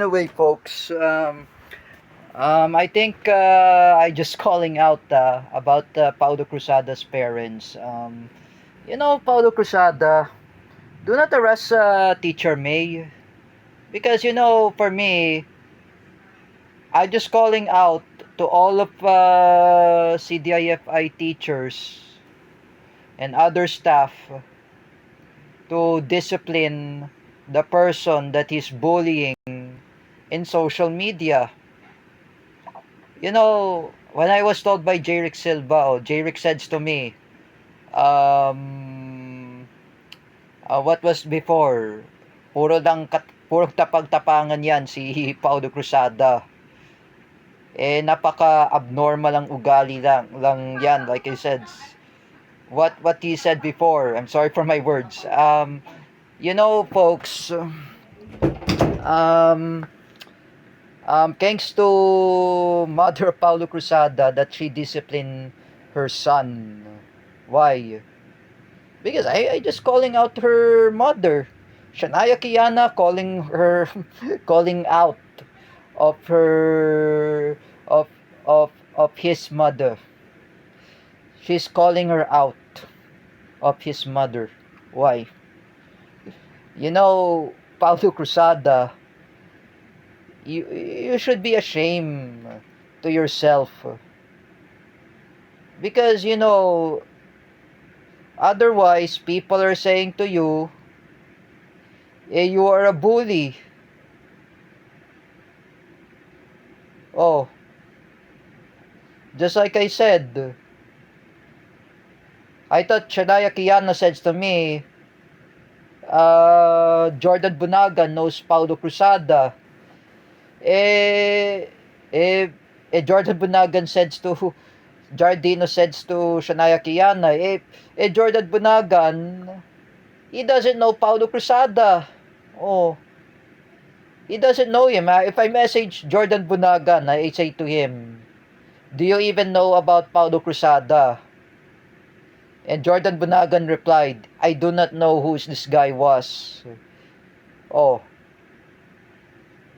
Anyway, folks, I think I just calling out about Paulo Cruzada's parents. Paulo Cruzada, do not arrest Teacher May because for me, I just calling out to all of CDIFI teachers and other staff to discipline the person that is bullying in social media. When I was told by Jerick Silva, Jerick says to me, what was before, puro tapag-tapangan yan si Paulo Cruzada. Napaka-abnormal ang ugali lang yan, like I said. What he said before, I'm sorry for my words. Folks, thanks to Mother Paulo Cruzada that she disciplined her son. Why? Because I just calling out her mother. Shania Kiana calling out of her of his mother. She's calling her out of his mother. Why? Paulo Cruzada, you should be ashamed to yourself, because otherwise people are saying to you, you are a bully. Just like I said, I thought Shania Kiana says to me, Jordan Bunagan knows Paulo Cruzada. Jordan Bunagan says to Jardino says to Shania Kiana, Jordan Bunagan, he doesn't know Paulo Cruzada. He doesn't know him. If I message Jordan Bunagan, I say to him, do you even know about Paulo Cruzada? And Jordan Bunagan replied, I do not know who this guy was.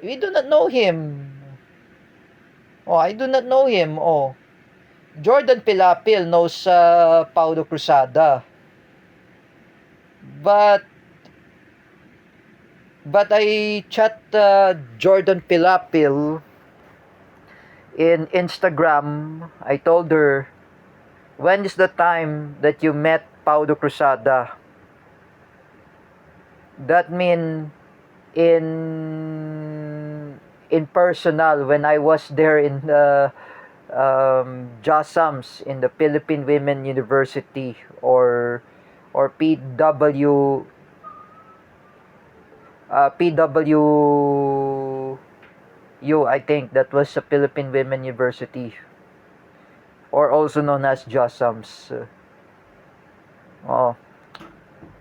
We do not know him. I do not know him. Jordan Pilapil knows Paulo Cruzada. But I chat Jordan Pilapil in Instagram. I told her, when is the time that you met Paulo Cruzada? That mean in personal, when I was there in the JASAMS, in the Philippine Women University, or PWU, I think that was the Philippine Women University, or also known as JASAMS.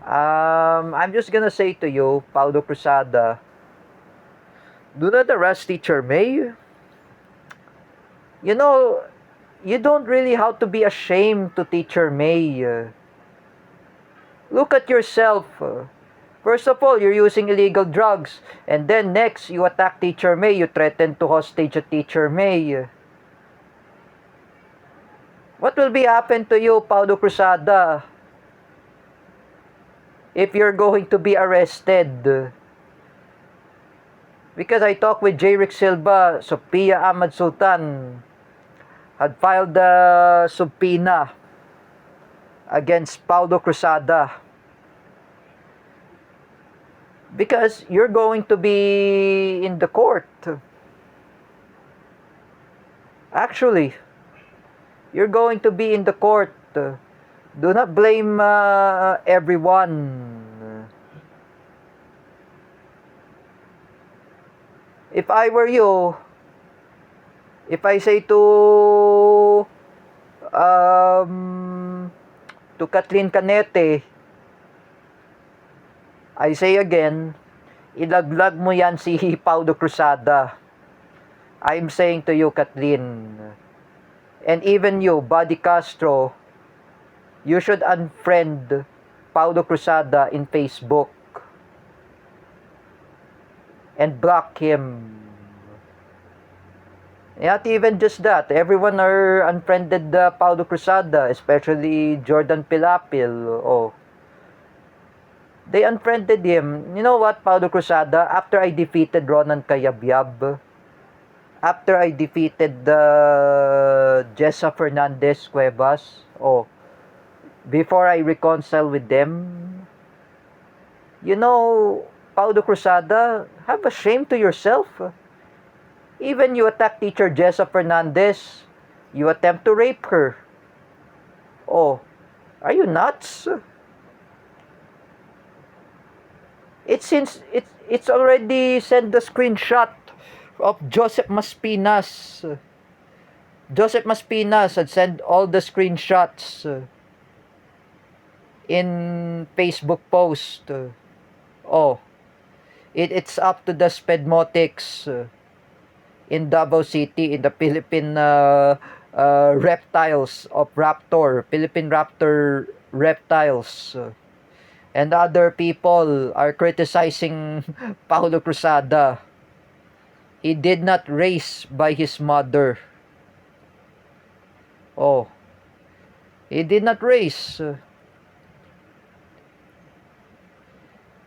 I'm just gonna say to you, Paulo Cruzada, do not arrest Teacher May. You don't really have to be ashamed to Teacher May. Look at yourself. First of all, you're using illegal drugs. And then next, you attack Teacher May. You threaten to hostage a Teacher May. What will be happen to you, Paulo Cruzada, if you're going to be arrested? Because I talked with Jerick Silva, Sophia Ahmad Sultan had filed a subpoena against Paulo Cruzada. Because you're going to be in the court. Actually, you're going to be in the court. Do not blame everyone. If I were you, if I say to Kathleen Canete, I say again, ilaglag mo yan si Paulo Cruzada. I'm saying to you, Kathleen, and even you, Buddy Castro, you should unfriend Paulo Cruzada in Facebook. and block him. Not even just that, everyone are unfriended Paulo Cruzada, especially Jordan Pilapil. Oh, they unfriended him. You know what, Paulo Cruzada? After I defeated Ronan Cayabyab, after I defeated Jessa Fernandez Cuevas, oh, before I reconcile with them, you know, Paulo Cruzada, have a shame to yourself. Even you attack teacher Jessa Fernandez, you attempt to rape her. Oh, are you nuts? It's already sent the screenshot of Joseph Maspinas. Joseph Maspinas had sent all the screenshots in Facebook post. Oh, it's up to the Spedmotics in Davao City, in the Philippine reptiles of Raptor, Philippine Raptor reptiles. And other people are criticizing Paulo Cruzada. He did not raise by his mother. Oh, he did not raise.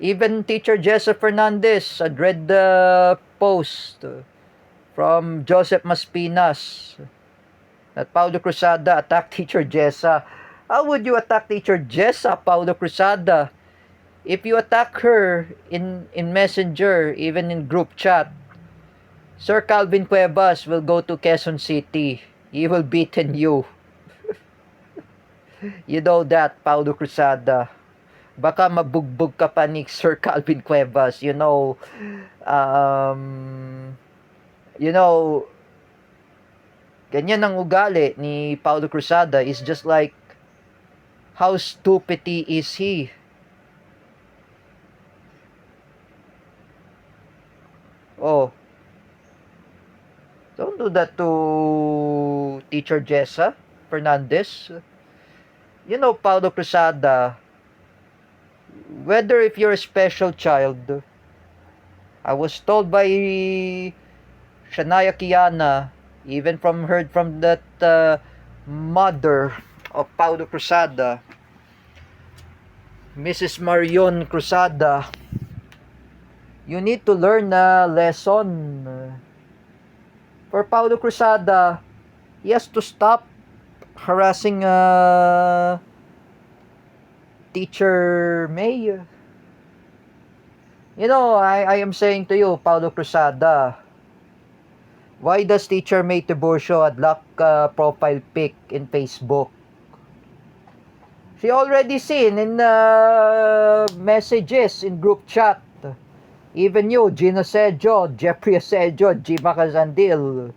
Even teacher Jessa Fernandez had read the post from Joseph Maspinas that Paulo Cruzada attacked teacher Jessa. How would you attack teacher Jessa, Paulo Cruzada? If you attack her in Messenger, even in group chat, Sir Calvin Cuevas will go to Quezon City. He will beaten you. You know that, Paulo Cruzada. Baka mabugbog ka pa ni Sir Calvin Cuevas. You know, ganyan ang ugali ni Paulo Cruzada, is just like, how stupid is he? Oh, don't do that to teacher Jessa Fernandez. You know, Paulo Cruzada, whether if you're a special child, I was told by Shania Kiana, even heard from that mother of Paulo Cruzada, Mrs. Marion Cruzada, you need to learn a lesson. For Paulo Cruzada, he has to stop harassing teacher May. You know, I am saying to you, Paulo Cruzada, why does teacher May Tiburcio had lock profile pic in Facebook? She already seen in messages in group chat. Even you, Gino Sejo, Jeffrey Sejo, G. Macazandil,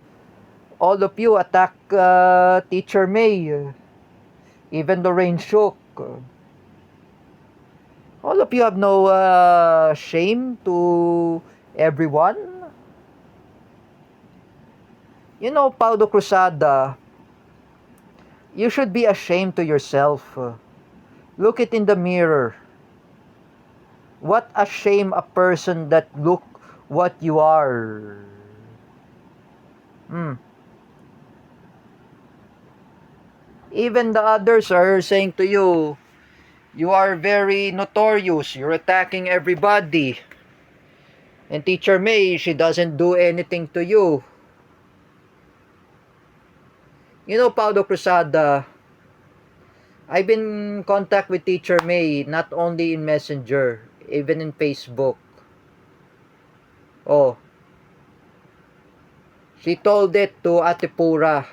all of you attack teacher May. Even Lorraine Shook. All of you have no shame to everyone. You know, Paulo Cruzada, you should be ashamed to yourself. Look it in the mirror. What a shame a person that look what you are. Even the others are saying to you, you are very notorious. You're attacking everybody. And teacher May, she doesn't do anything to you. You know, Paulo Cruzada, I've been in contact with teacher May, not only in Messenger, even in Facebook. Oh, she told it to Ate Pura.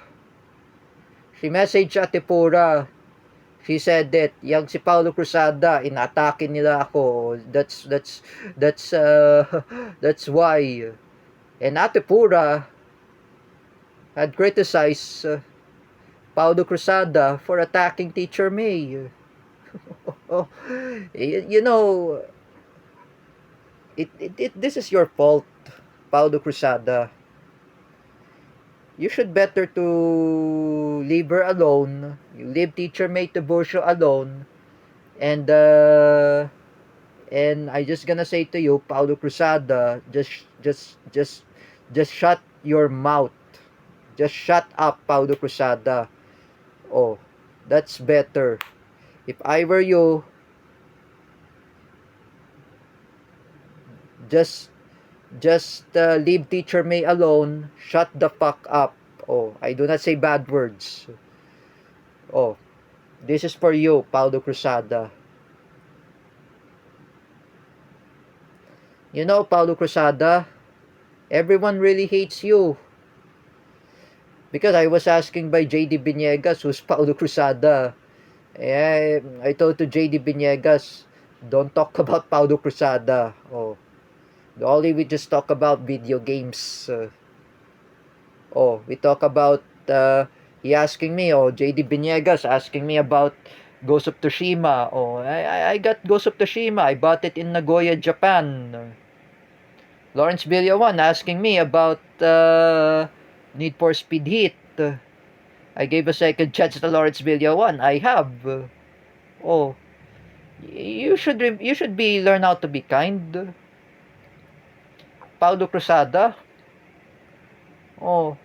She messaged Ate Pura. She said that yang si Paulo Cruzada, inatake nila ako. That's that's why. And Ate Pura had criticized Paulo Cruzada for attacking teacher May. You know, this is your fault, Paulo Cruzada. You should better to leave her alone. You leave teacher May Tiburcio alone, and And I just gonna say to you, Paulo Cruzada, just shut your mouth. Just shut up, Paulo Cruzada. Oh, that's better. If I were you, just leave Teacher May alone. Shut the fuck up. Oh, I do not say bad words. Oh, this is for you, Paulo Cruzada. You know, Paulo Cruzada, everyone really hates you. Because I was asking by JD Biniegas, who's Paulo Cruzada. I told to JD Biniegas, don't talk about Paulo Cruzada. Oh, only we just talk about video games. We talk about, he asking me, JD Biniegas asking me about Ghost of Tsushima. I got Ghost of Tsushima. I bought it in Nagoya, Japan. Lawrence Villawan asking me about Need for Speed Heat. I gave a second chance to Lawrence Villawan. I have. Oh, you should be learn how to be kind. Paulo Cruzada. Oh,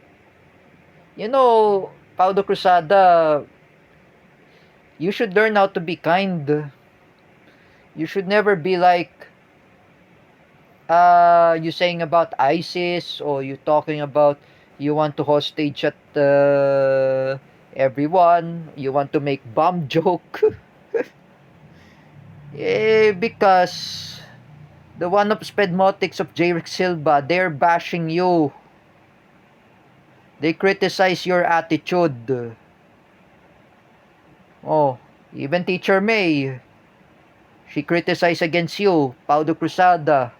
you know, Paulo Cruzada, you should learn how to be kind. You should never be like you saying about ISIS, or you talking about you want to hostage at everyone, you want to make bomb joke. Because the one of Spedmotics of J. Silva, they're bashing you. They criticize your attitude. Oh, even Teacher May, she criticized against you, Paulo Cruzada,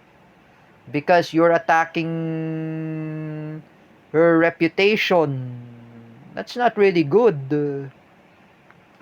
because you're attacking her reputation. That's not really good.